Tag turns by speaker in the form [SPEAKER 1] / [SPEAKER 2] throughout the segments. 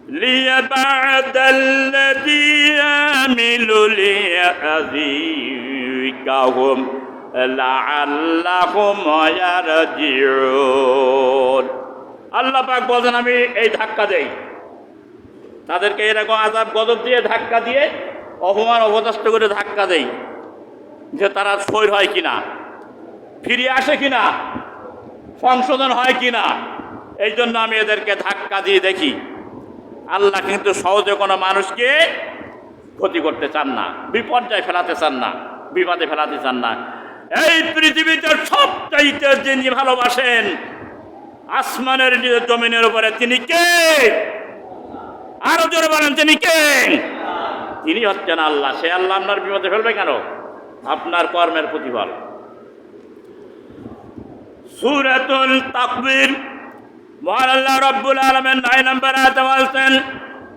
[SPEAKER 1] ليبعث الذي يعمل ليحذيكهم لعلهم يرجعون আল্লাহ পাক বলেন আমি এই ধাক্কা দেই তাদেরকে এরকম আযাব গজব দিয়ে ধাক্কা দিয়ে অপমান অপদস্থ করে ধাক্কা দেই যে তারা সইর হয় কিনা ফিরে আসে কিনা সংশোধন হয় কিনা এই জন্য আমি এদেরকে ধাক্কা দিয়ে দেখি আল্লাহ কিন্তু সহজে কোনো মানুষকে ক্ষতি করতে চান না বিপর্যয় ফেলাতে চান না বিপদে ফেলাতে চান না এই পৃথিবীতে সবচাইতে যিনি ভালোবাসেন আসমানের জমিনের উপরে তিনি কে আরো জোরে বলেন তিনি কে তিনি হচ্ছেন আল্লাহ সে আল্লাহ আপনার বিপদে ফেলবে কেন আপনার কর্মের প্রতিফল সূরাতুল তাকবীর মহান আল্লাহ রাব্বুল আলামিন 9 নম্বর আয়াতে বলছেন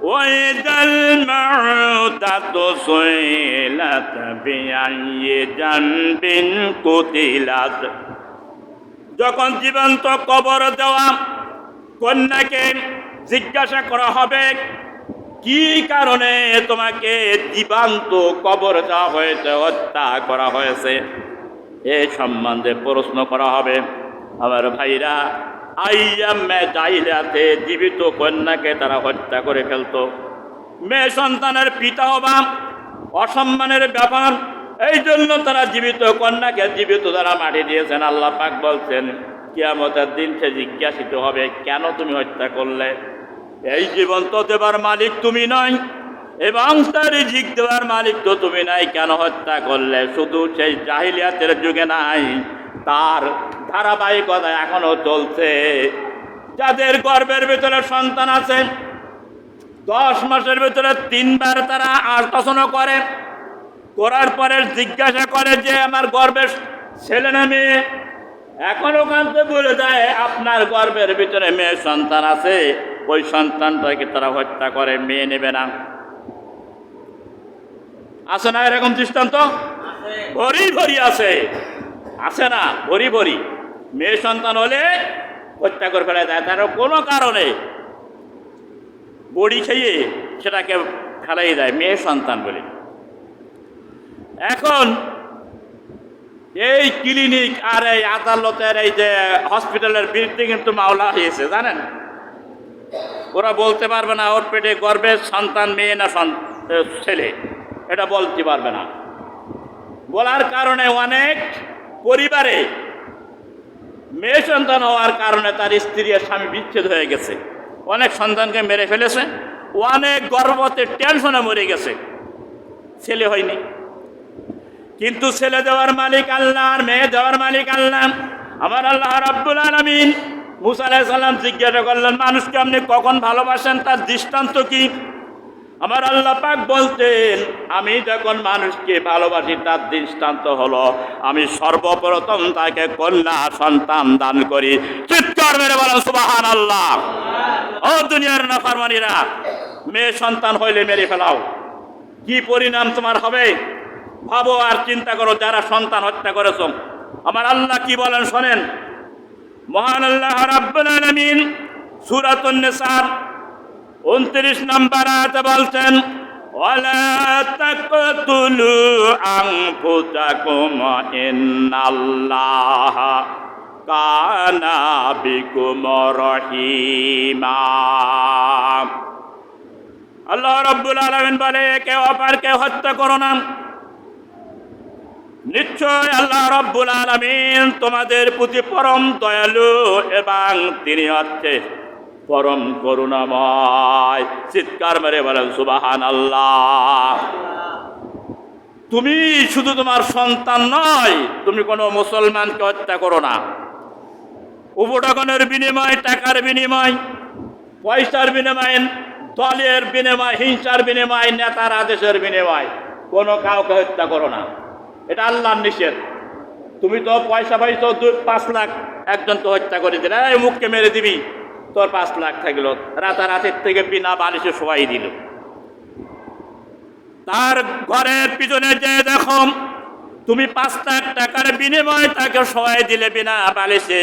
[SPEAKER 1] ওয়াইদাল মাউতাতু সুইলাত বিআইয়ি জানবিন কুতিলাত যখন জীবন্ত কবর দেওয়া কন্যাকে জিজ্ঞাসা করা হবে কি কারণে তোমাকে জীবন্ত কবর দেওয়া হয়েছে হত্যা করা হয়েছে এই সম্বন্ধে প্রশ্ন করা হবে আমার ভাইরা আইয়ামে জাহিলিয়াতে জীবিত কন্যাকে তারা হত্যা করে ফেলতো মেয়ে সন্তানের পিতা হবা অসম্মানের ব্যাপার এই জন্য তারা জীবিত কন্যাকে জীবিত তারা মাটি দিয়েছেন আল্লাহ পাক বলছেন কিয়ামতের দিন সে জিজ্ঞাসিত হবে কেন তুমি হত্যা করলে এই জীবন্ত দেবার মালিক তুমি নয় এবং তার রিজিক দেওয়ার মালিক তো তুমি নাই কেন হত্যা করলে শুধু সেই জাহিলিয়াতের যুগে নাই তার ধারাবাহিকতা এখনো চলছে যাদের গর্ভের ভিতরে সন্তান আছে 10 মাসের ভিতরে 3 বার তারা আল্ট্রাসাউন্ড করে করার পরে জিজ্ঞাসা করে যে আমার গর্ভের ছেলে না মেয়ে এখনো কাঁদতে বলে দেয় আপনার গর্ভের ভিতরে মেয়ে সন্তান আছে ওই সন্তানটাকে তারা হত্যা করে মেয়ে নেবে না আছে না এরকম দৃষ্টান্ত ভরি ভরি আছে আছে না ভরি ভরি মেয়ে সন্তান হলে হত্যা করে ফেলা যায় তার কোনো কারণে বড়ি খেয়ে সেটাকে ফেলাই দেয় মেয়ে সন্তান বলে এখন এই ক্লিনিক আর এই আদালতের এই যে হসপিটালের বিরুদ্ধে কিন্তু মামলা হয়েছে জানেন ওরা বলতে পারবে না ওর পেটে গর্ভের সন্তান মেয়ে না ছেলে এটা বলতে পারবে না বলার কারণে অনেক পরিবারে মেয়ে সন্তান হওয়ার কারণে তার স্ত্রী আর স্বামী বিচ্ছেদ হয়ে গেছে অনেক সন্তানকে মেরে ফেলেছে অনেক গর্ভবতী টেনশনে মরে গেছে ছেলে হয়নি কিন্তু ছেলে দেওয়ার মালিক আল্লাহ আর মেয়ে দেওয়ার মালিক আল্লাহ আমার আল্লাহ রাব্বুল আলামিন মুসা আলাইহিস সালাম জিজ্ঞাসা করলেন মানুষকে আপনি কখন ভালোবাসেন তার দৃষ্টান্ত কি আমার আল্লাহ পাক বলতেন আমি যখন মানুষকে ভালোবাসি তার দৃষ্টান্ত হলো আমি সর্বপ্রথম তাকে কন্যা সন্তান দান করি চিৎকার মেরে বলেন সুবহানাল্লাহ ও দুনিয়ার নাফরমানিরা মেয়ে সন্তান হইলে মেরে ফেলাও কি পরিণাম তোমার হবে ভাবো আর চিন্তা করো যারা সন্তান হত্যা করেছো আমার আল্লাহ কি বলেন শোনেন মহান আল্লাহ রাব্বুল আলামিন সূরাতুন নিসার 29 নম্বর আয়াতে বলছেন ওয়ালা তাকতুলু আনফুসাকুম ইন্নাল্লাহা কানা বিকুম রহিমা আল্লাহ রাব্বুল আলামিন বলে একে অপরকে হত্যা করো না নিশ্চয় আল্লাহ রাব্বুল আলামিন তোমাদের প্রতি পরম দয়ালু এবং তিনি হচ্ছে পরম করুণাময় চিৎকার মেরে বলেন সুবহানাল্লাহ তুমি শুধু তোমার সন্তান নয় তুমি কোনো মুসলমানকে হত্যা করো না উপঢৌকনের বিনিময় টাকার বিনিময় পয়সার বিনিময় দলের বিনিময় হিংসার বিনিময় নেতার আদেশের বিনিময় কোনো কাউকে হত্যা করো না এটা আল্লাহর নিষেধ তুমি তো পয়সা পাইছো 5 লাখ একজনকে হত্যা করে দিলে এই মুখকে মেরে দিবি তোর 5 লাখ থাকলো রাতারাতির থেকে বিনা বালিশে শোয়াই দিল তার ঘরের পিছনে যে দেখো তুমি 5 লাখ টাকার বিনিময়ে তাকে শোয়াই দিলে বিনা বালিশে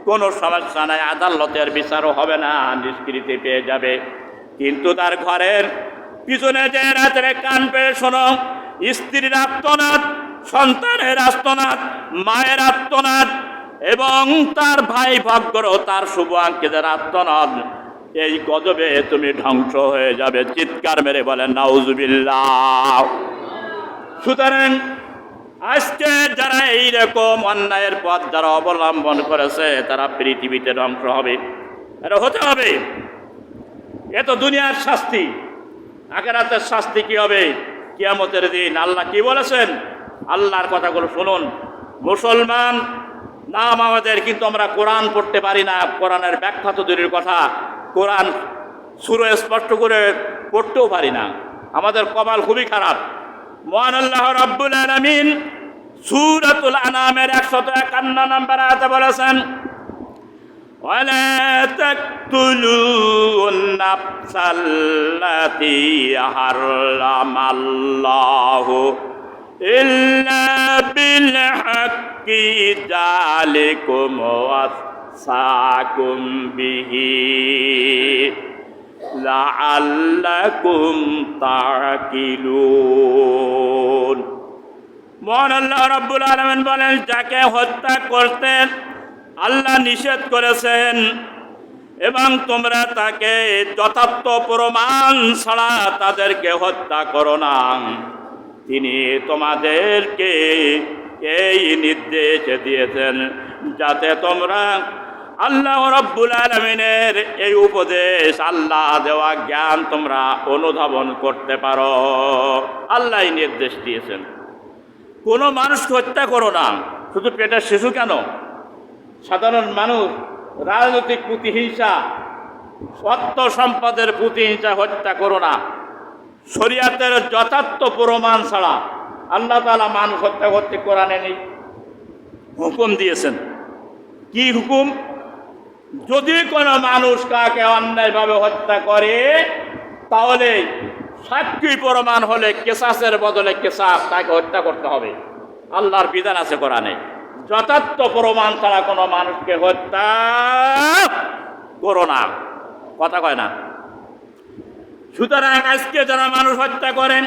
[SPEAKER 1] কোনো সমস্যা নাই আদালতের বিচারও হবে না নিষ্কৃতি পেয়ে যাবে কিন্তু তার ঘরের পিছনে যে রাত্রে কান পেয়ে শোনো, স্ত্রীর আর্তনাদ, সন্তানের আর্তনাদ, মায়ের আর্তনাদ এবং তার ভাই ভাগ্যর তার শুভ আঙ্কিতের আর্তনাদ, এই গজবে তুমি ধ্বংস হয়ে যাবে। চিৎকার মেরে বলেন নাউজুবিল্লাহ। সুতরাং আজকে যারা এইরকম অন্যায়ের পথ যারা অবলম্বন করেছে তারা পৃথিবীতে ধ্বংস হবে, এটা হতে হবে। এ তো দুনিয়ার শাস্তি, আখিরাতের শাস্তি কি হবে কিয়ামতের দিন। আল্লাহ কি বলেছেন? আল্লাহর কথাগুলো শুনুন। মুসলমান নাম আমাদের, কিন্তু আমরা কোরআন পড়তে পারি না। কোরআনের ব্যাখ্যা তো দূরের কথা, কোরআন সুরে স্পষ্ট করে পড়তেও পারি না। আমাদের কপাল খুবই খারাপ। মহান আল্লাহ রাব্বুল আলামিন সূরাতুল আনামের 151 নম্বর আয়াতে বলেছেন, ওয়ালা তাকতুলুন নাফসাল্লাতী হারামাল্লাহু ইল্লা বিল হাক্কি যালিকুম ওয়াসাকুম বিহি লাআল্লাকুম তাকিলুন। মহান আল্লাহ রাব্বুল আলামিন বলেন, যাকে হত্যা করতে আল্লাহ নিষেধ করেছেন এবং তোমরা তাকে যথার্থ প্রমাণ ছাড়া তাদেরকে হত্যা করো না, তিনি তোমাদেরকে এই নির্দেশ দিয়েছেন যাতে তোমরা আল্লাহ রাব্বুল আলামিনের এই উপদেশ, আল্লাহ দেওয়া জ্ঞান তোমরা অনুধাবন করতে পারো। আল্লাহ নির্দেশ দিয়েছেন কোনো মানুষকে হত্যা করো না। শুধু পেটের শিশু কেন, সাধারণ মানুষ, রাজনৈতিক প্রতিহিংসা, সত্য সম্পদের প্রতিহিংসা হত্যা করো না। শরীয়তের যথার্থ প্রমাণ ছাড়া আল্লাহ তাআলা মানুষ হত্যা করতে কোরআনে নেই, হুকুম দিয়েছেন। কি হুকুম? যদি কোনো মানুষ কাকে অন্যায়ভাবে হত্যা করে তাহলে সাক্ষী প্রমাণ হলে কেসাসের বদলে কেসাস, তাকে হত্যা করতে হবে। আল্লাহর বিধান আছে কোরআনে, যথার্থ প্রমাণ ছাড়া কোনো মানুষকে হত্যা করো না। কথা কয় না। সুতরাং আজকে যারা মানুষ হত্যা করেন,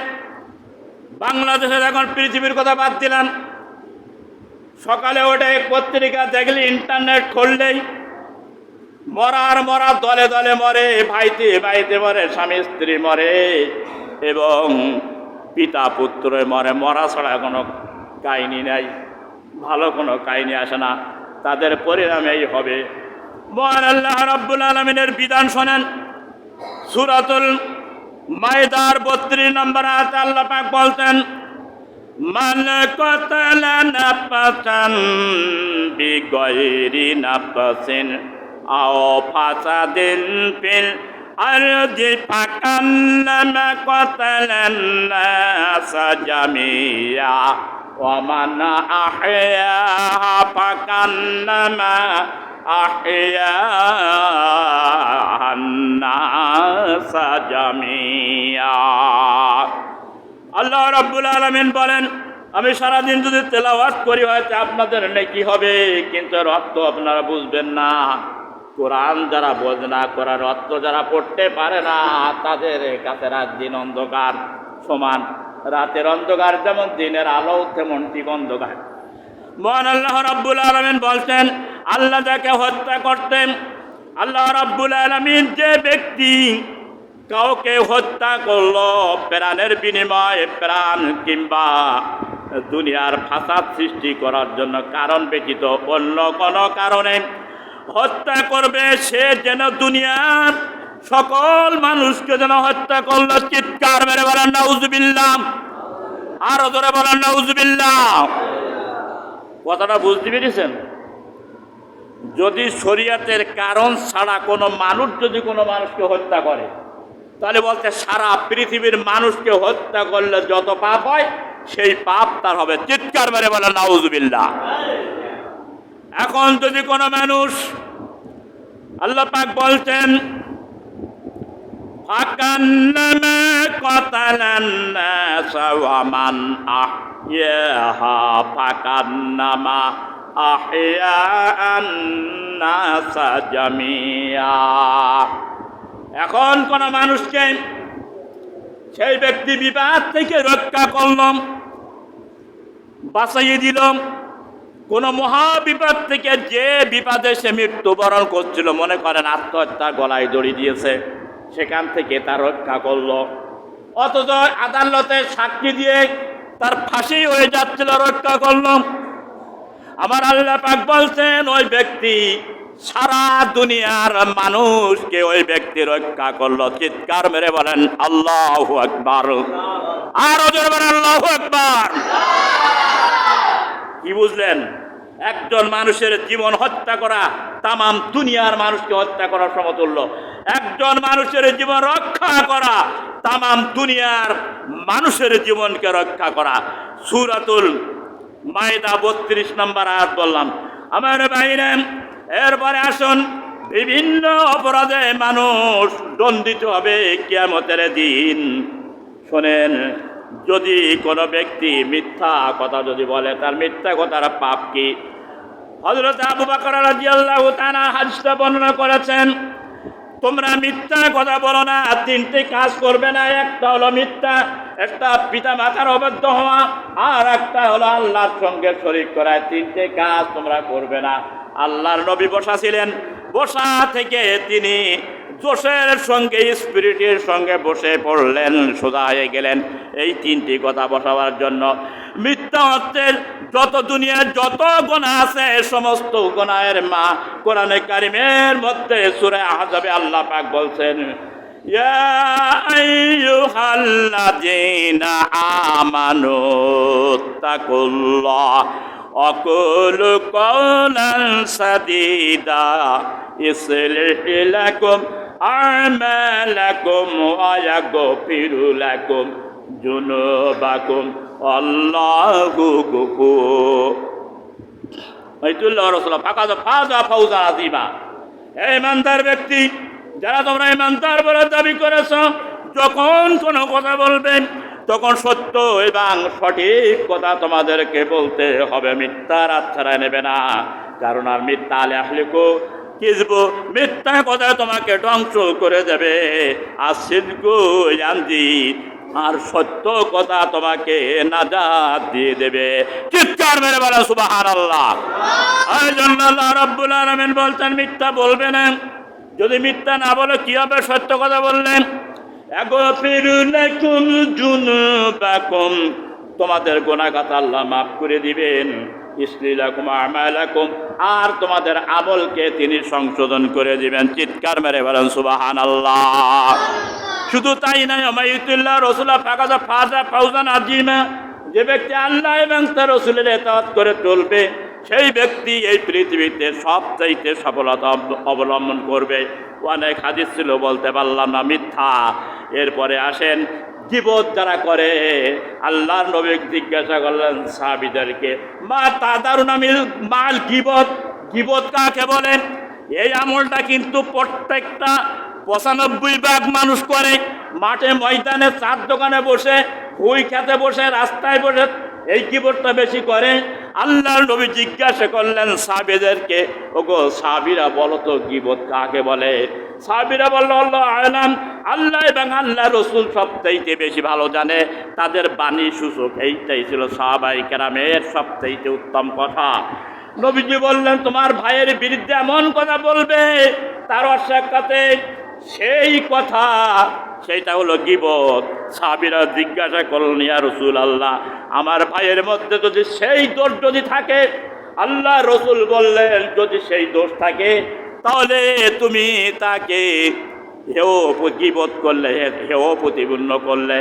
[SPEAKER 1] বাংলাদেশে এখন পৃথিবীর কথা বাদ দিলাম, সকালে ওঠে পত্রিকা দেখলে, ইন্টারনেট খুললেই মরার মরা, দলে দলে মরে, ভাইতে ভাইতে মরে, স্বামী স্ত্রী মরে এবং পিতা পুত্র মরে। মরা ছাড়া কোনো কাহিনী নাই, ভালো কোনো কাহিনী আসে না। তাদের পরিণাম এই হবে। মহান আল্লাহ রাব্বুল আলামিনের বিধান শোনেন। সূরাতুল মাইদার 32 নম্বর আয়াতে আল্লাহ পাক বলতেন, মান কাতালা নাফসান বিগাইরি নাফসিন আও ফাসাদিন ফিল আরদি ফাকান্নামা কাতালান নাসা জামিয়া ওয়া মান আহইয়াহা ফাকান্নামা আহইয়ান নাসা জামিয়া। আল্লাহ রাব্বুল আলামিন বলেন, আমি সারাদিন যদি তেলাওয়াত করি হয়তো আপনাদের নেকি হবে, কিন্তু এর অর্থ আপনারা বুঝবেন না। কোরআন যারা বোঝে না, কোরআন অর্থ যারা পড়তে পারে না, তাদের কাছে রাত দিন অন্ধকার সমান। রাতের অন্ধকার যেমন দিনের আলো তেমন ঠিক অন্ধকার। মহান আল্লাহ রাব্বুল আলামিন বলছেন, আল্লাহ যাকে হত্যা করতেন, আল্লাহ রাব্বুল আলামিন যে ব্যক্তি কাউকে হত্যা করলো প্রাণের বিনিময়ে প্রাণ কিংবা দুনিয়ার ফাসাদ সৃষ্টি করার জন্য কারণ ব্যতীত অন্য কোনো কারণে হত্যা করবে, সে যেন দুনিয়ার সকল মানুষকে যেন হত্যা করলো। চিৎকার মেরে বলেন নাউজুবিল্লাহ। আরো জোরে বলেন নাউজুবিল্লাহ। কথাটা বুঝতে পেরেছেন? যদি শরীয়তের কারণ ছাড়া কোনো মানুষ যদি কোনো মানুষকে হত্যা করে, তাহলে বলতে সারা পৃথিবীর মানুষকে হত্যা করলে যত পাপ হয় সেই পাপ তার হবে। চিৎকার মেরে বলেন নাউজুবিল্লাহ। এখন যদি কোনো মানুষ, আল্লাহ পাক বলছেন, ফাকান্নামা কাতালান নাসা ওয়া মান আহইয়াহা ফাকান্নামা আহইয়ান নাসা জামিয়া। এখন কোন মানুষকে সেই ব্যক্তি বিপদ থেকে রক্ষা করলাম, বাঁচাইয়ে দিলাম। কোন মহা বিপদ থেকে যে বিপদে সে মৃত্যুবরণ করছিল, মনে করেন আত্মহত্যা, গলায় দড়ি দিয়েছে, সেখান থেকে তার রক্ষা করলো। অথচ আদালতে সাক্ষী দিয়ে তার ফাঁসি হয়ে যাচ্ছিল, রক্ষা করলাম। আমার আল্লাহ পাক বলছেন ওই ব্যক্তি সারা দুনিয়ার মানুষকে ওই ব্যক্তি রক্ষা করলো। চিৎকার মেরে বলেন আল্লাহু আকবার, আরো জোরে বলেন আল্লাহু আকবার। কি বুঝলেন? একজন মানুষের জীবন হত্যা করা তামাম দুনিয়ার মানুষকে হত্যা করার সমতুল্য। একজন মানুষের জীবন রক্ষা করা তামাম দুনিয়ার মানুষের জীবনকে রক্ষা করা। সূরাতুল মাইদা 32 নম্বর আয়াত বললাম। আমার ভাইরা, এরপরে আসুন, বিভিন্ন অপরাধে মানুষ দণ্ডিত হবে কিয়ামতের দিন। শোনেন, যদি কোনো ব্যক্তি মিথ্যা কথা যদি বলে, তার মিথ্যা কথার পাপ কি? হযরত আবু বকর রাদিয়াল্লাহু তাআলা হাদিসটা বর্ণনা করেছেন, তোমরা মিথ্যা কথা বলো না, তিনটি কাজ করবে না। একটা হলো মিথ্যা, একটা পিতা মাতার অবাধ্য হওয়া, আর একটা হলো আল্লাহর সঙ্গে শরীক করা। তিনটে কাজ তোমরা করবে না। আল্লাহর নবী বসা ছিলেন, বসা থেকে তিনি জোশের সঙ্গে, স্পিরিটের সঙ্গে বসে পড়লেন, সোজা হয়ে গেলেন এই তিনটি কথা বসাবার জন্য। মিথ্যা হচ্ছে যত দুনিয়ার যত গুনাহ আছে, সমস্ত গুনাহের মা। কোরআনে কারিমের মধ্যে সূরা আহজাবে আল্লাহ পাক বলছেন, ইয়া আইয়ুহাল্লাযীনা আমানু তাকুল্লাহ ওয়াকুলু কওলান সাদীদা ইসলিহ লাকুম আমালাকুম ওয়া ইয়াগফিরু লাকুম যুনুবাকুম আল্লাহু গফুর। বাইতুল্লাহ রাসূলুল্লাহ ফাজা ফাউজা আযীমা। এই ইমানদার ব্যক্তি, যারা তোমরা ইমানদার বলে দাবি করেছ, যখন কোনো কথা বলবেন তখন সত্য এবং সঠিক কথা তোমাদেরকে বলতে হবে, মিথ্যার আচ্ছাড়া নেবে না। কারণ আর মিথ্যা আহলিকু কিজবু, মিথ্যা কথা তোমাকে ধ্বংস করে দেবে। আর সিদকু ইয়ানজি, আর সত্য কথা তোমাকে নাজাত দিয়ে দেবে। চিৎকার মেরে বলা সুবহানাল্লাহ। এই জন্য আল্লাহ রাব্বুল আলামিন বলছেন মিথ্যা বলবে না। যদি মিথ্যা না বলে কি হবে? সত্য কথা বললেন, ইয়াগফিরু লাকুম যুনুবাকুম, তোমাদের গুনাহ কথা আল্লাহ মাফ করে দিবেন। ইসলিহ লাকুম আমালাকুম, আর তোমাদের আমলকে তিনি সংশোধন করে দিবেন। চিৎকার মেরে বলেন সুবহানাল্লাহ। শুধু তাই নয়, ওমাইতুল্লাহ রাসূলা ফাকাদা ফাজা ফাউজান আযীমা, যে ব্যক্তি আল্লাহ এবং তার রাসূলের ইতাআত করে চলবে, সেই ব্যক্তি এই পৃথিবীতে সবচাইতে সফলতা অবলম্বন করবে। অনেক হাদিস ছিল, বলতে পারলাম না, মিথ্যা। এরপরে আসেন গীবত যারা করে, আল্লাহর নবী জিজ্ঞাসা করলেন সাহাবীদেরকে, মা তাদারুনা মিল মাল গীবত, গীবত কাকে বলেন? এই আমলটা কিন্তু প্রত্যেকটা 95% মানুষ করে। মাঠে ময়দানে, চার দোকানে বসে, হুই খেতে বসে, রাস্তায় বসে এই গীবতটা বেশি করে। আল্লাহর নবী জিজ্ঞাসা করলেন সাহাবীদেরকে, ওগো সাহাবীরা বলো তো গীবত কাকে বলে? সাহাবীরা বলল আল্লাহ আলাম, আল্লাহ এবং আল্লাহ রসুল সবচাইতে বেশি ভালো জানে। তাদের বাণী সূচক এইটাই ছিল সাহাবায়ে কেরামের সবচাইতে উত্তম কথা। নবীজি বললেন, তোমার ভাইয়ের বিরুদ্ধে এমন কথা বলবে তার অসাক্ষাতে সেই কথা, সেইটা হলো গীবত। সাহাবীরা জিজ্ঞাসা করলেন, ইয়া রাসূলুল্লাহ, আমার ভাইয়ের মধ্যে যদি সেই দোষ যদি থাকে? আল্লাহ রসুল বললেন, যদি সেই দোষ থাকে তাহলে তুমি তাকে হেও গীবত করলে, হেও প্রতিপন্ন করলে।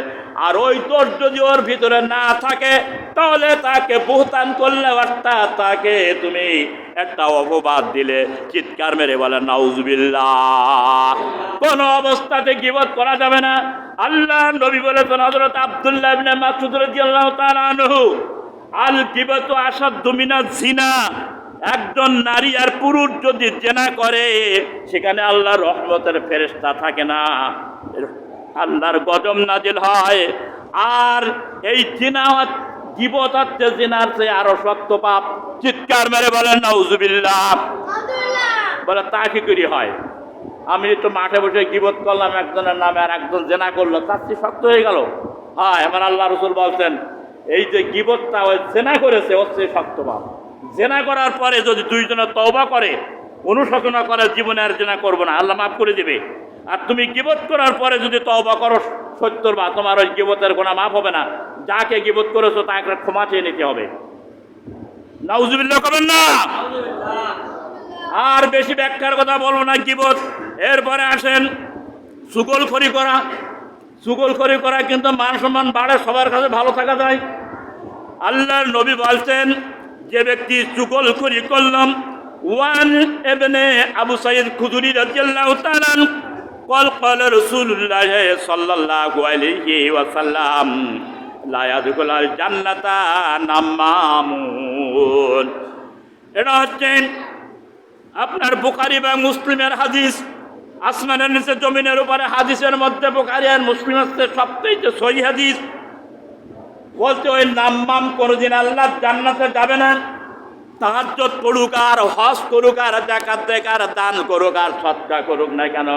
[SPEAKER 1] আর ওই দোষ যদি ওর ভিতরে না থাকে তাহলে তাকে বুহতান করলে, অর্থাৎ তাকে তুমি একটা অপবাদ দিলে। চিৎকার মেরে বলেন নাউজুবিল্লাহ। কোন অবস্থাতে গীবত করা যাবে না। আল্লাহ নবী বলেছেন, হযরত আব্দুল্লাহ ইবনে মাসউদ রাদিয়াল্লাহু তাআলা আনহু, আল গীবাতু আশাদ্দু মিনাজ জিনা, একজন নারী আর পুরুষ যদি জেনা করে, সেখানে আল্লাহর রহমতের ফেরেশতা থাকে না, আল্লাহর গজব নাজিল হয়। আর এই জিনা, গীবত হচ্ছে জিনার চেয়ে আরো শক্ত পাপ। চিৎকার মেরে বলেন নাউজুবিল্লাহ। বলে তা কি করে হয়? আমি একটু মাঠে বসে গীবত করলাম একজনের নামে, আর একজন জেনা করলো, তার চেয়ে শক্ত হয়ে গেল? হ্যাঁ, এবার আল্লাহ রসুল বলছেন এই যে গীবতটা ওই জেনা করেছে ওর চেয়ে শক্ত পাপ। জেনা করার পরে যদি দুইজনে তওবা করে, অনুশোচনা করে, জীবনে আর জেনা করবো না, আল্লাহ মাফ করে দিবে। আর তুমি গীবত করার পরে যদি তওবা করো 70 বার, তোমার ওই গীবতের গুনাহ মাফ হবে না। যাকে গীবত করেছো তাকে ক্ষমা চেয়ে নিতে হবে। নাউজুবিল্লাহ করবেন না। আর বেশি ব্যাখ্যার কথা বলবো না গীবত। এরপরে আসেন চুগলখড়ি করা। চুগলখড়ি করা কিন্তু মান সম্মান বাড়ে, সবার কাছে ভালো থাকা যায়। আল্লাহর নবী বলছেন যে ব্যক্তি চুগলখড়ি করলাম, ওয়ান ইবনে আবু সাঈদ খুদরি রাদিয়াল্লাহু তাআলা قال قال رسول الله صلى الله عليه وسلم لا يدخل الجنة নামামুন। এটা হচ্ছে আপনার বুখারী বা মুসলিমের হাদিস। আসমানের নিচে জমিনের উপরে হাদিসের মধ্যে বুখারী আর মুসলিম হচ্ছে সবচেয়ে সহিহ হাদিস। বলতে ওই নাম্মাম কোনোদিন আল্লাহর জান্নাতে যাবে না। তাহাজ্জুদ করুক আর হজ করুক আর যাকাত দেক আর দান করুক আর সদকা করুক না কেন,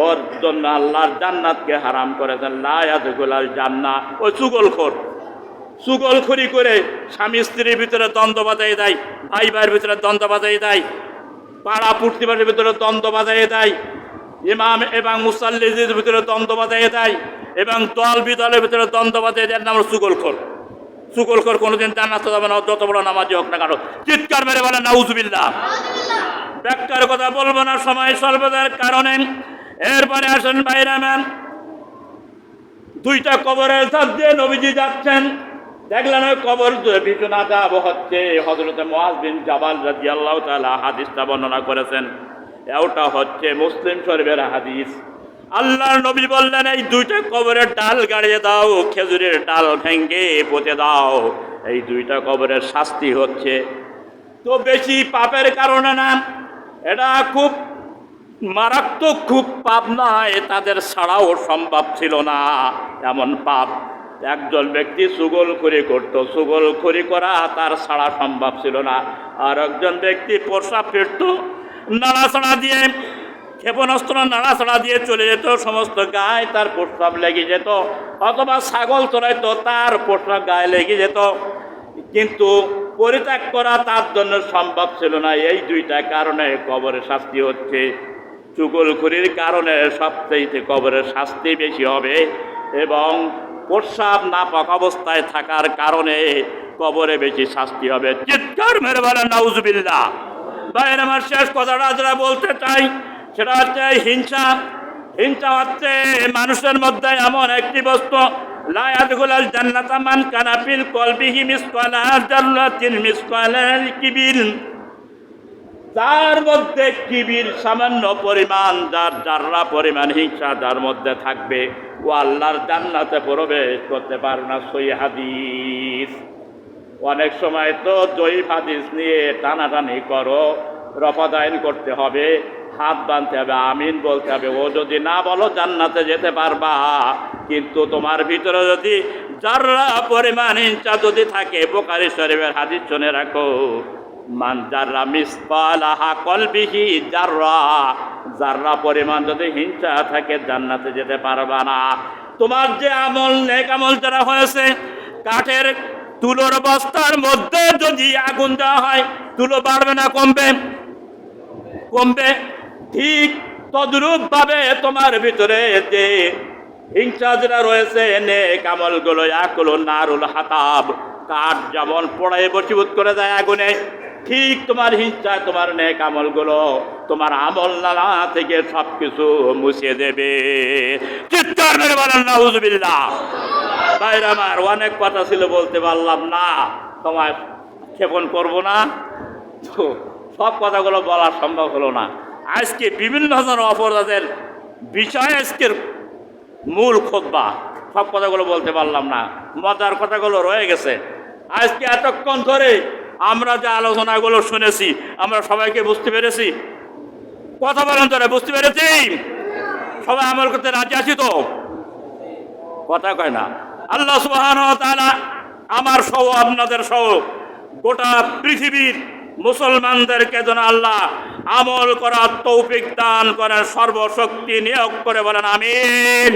[SPEAKER 1] ওর জন্য আল্লাহর জান্নাতকে হারাম করেছেন। লা ইয়াদখুলুল জান্নাহ। ওই চুগলখোর, চুগলখড়ি করে স্বামী স্ত্রীর ভিতরে দ্বন্দ্ব বাজাই দেয়, ভাই ভাইয়ের ভিতরে দ্বন্দ্ব বাজাই দেয়, পাড়া প্রতিবেশীর ভিতরে দ্বন্দ্ব বাজাই দেয়, ইমাম এবং মুসাল্লিদের ভিতরে দ্বন্দ্ব বাজাই দেয়, এবং দল বিদলের ভিতরে দ্বন্দ্ব বাজাই দেয়। নাম চুগলখোর। চুগলখোর কোনোদিন জান্নাতে যাবে না, যত বড় নামাজি হোক না কারো। চিৎকার মেরে বলেন নাউজুবিল্লাহ। ব্যাখ্যার কথা বলবো না, সময় স্বল্পতার কারণে। এরপরে আসেন ভাইরা মান, দুইটা কবরের ধার দিয়ে নবীজি যাচ্ছেন, দেখলেন ওই কবর পিছনে আযাব হচ্ছে। হযরত মুআয বিন জাবাল রাদিয়াল্লাহু তাআলা হাদিসটা বর্ণনা করেছেন। এটা হচ্ছে মুসলিম শরীফের হাদিস। আল্লাহর নবী বললেন এই দুইটা কবরের ডাল গাড়িয়ে দাও, খেজুরের ডাল ভেঙ্গে পুঁতে দাও। এই দুইটা কবরের শাস্তি হচ্ছে। তো বেশি পাপের কারণে না, এটা খুব মারাত্মক, খুব পাপ নয়, তাদের ছাড়াও সম্ভব ছিল না এমন পাপ। একজন ব্যক্তি চুগলখড়ি করতো, চুগলখড়ি করা তার ছাড়া সম্ভব ছিল না। আর একজন ব্যক্তি প্রস্রাব ফিরত, নাড়াচাড়া দিয়ে, ক্ষেপণাস্ত্র নাড়াচাড়া দিয়ে চলে যেত, সমস্ত গায়ে তার প্রস্রাব লেগে যেত। অথবা ছাগল চড়াইতো, তার প্রস্রাব গায়ে লেগে যেত, কিন্তু পরিত্যাগ করা তার জন্য সম্ভব ছিল না। এই দুইটা কারণে কবরের শাস্তি হচ্ছে। চুগলখড়ির কারণে সবচেয়ে কবরের শাস্তি বেশি হবে, এবং প্রস্রাব নাপাক অবস্থায় থাকার কারণে কবরে বেশি শাস্তি হবে। চিৎকার মেরে বলেন নাউজুবিল্লাহ। ভাইয়ের আমার শেষ কথাটা যারা বলতে চাই সেটা হচ্ছে হিংসা। হিংসা হচ্ছে মানুষের মধ্যে এমন একটি বস্তু, লা ইয়াদখুলুল জান্নাতা মান কানা ফিল কলবিহি মিসকালা যাররাতিন মিসকালাল কিবির। যার মধ্যে কিবির সামান্য পরিমাণ, যার জাররা পরিমাণ হিংসা যার মধ্যে থাকবে, ও আল্লাহর জান্নাতে প্রবেশ করতে পারবে না। সহিহ হাদিস। অনেক সময় তো জয়ীফ হাদিস নিয়ে টানাটানি করো, রফাদাইন করতে হবে, হাত বাঁধতে হবে, আমিন বলতে হবে। ও যদি না বলো জান্নাতে যেতে পারবা, কিন্তু তোমার ভিতরে যদি জাররা পরিমাণ হিংসা যদি থাকে, বুখারী শরীফের হাদিস শুনে রাখো, মান জাররা মিসকালাহা কলবিহি জাররা, জাররা পরিমাণ যদি হিংসা থাকে জান্নাতে যেতে পারবা না। তোমার যে আমল, নেক আমল যারা হয়েছে, কাঠের তুলোর বস্তার মধ্যে যদি আগুন দেওয়া হয়, তুলো বাড়বে না কমবে? কমবে। ঠিক তদ্রূপ ভাবে তোমার ভিতরে যে হিংসা যেটা রয়েছে, নেক আমলগুলো ইয়াকুলুন নারুল হাতাব, কাঠ যেমন পোড়ায় বশীভূত করে দেয় আগুনে, ঠিক তোমার হিংসা তোমার নেক আমলগুলো তোমার আমল নামা থেকে সবকিছু মুছে দেবে। চিৎকার মেরে বলেন নাউজুবিল্লাহ। ভাইরা আমার, অনেক কথা ছিল বলতে পারলাম না, তোমায় ক্ষেপণ করবো না, তো সব কথাগুলো বলা সম্ভব হলো না। আজকে বিভিন্ন ধরনের অপরাধের বিষয় আজকের মূল খুতবা, সব কথাগুলো বলতে পারলাম না, মজার কথাগুলো রয়ে গেছে। আজকে এতক্ষণ ধরে আমরা যে আলোচনাগুলো শুনেছি, আমরা সবাইকে বুঝতে পেরেছি? কথা বলেন ধরে, বুঝতে পেরেছি? সবাই আমল করতে রাজি আছি তো? কথা কয় না। আল্লাহ সুবহানাহু ওয়া তাআলা আমার সহ, আপনাদের সহ, গোটা পৃথিবীর মুসলমানদেরকে যেন আল্লাহ আমল করার তৌফিক দান করেন, সর্বশক্তি নিয়োগ করে বলেন আমিন।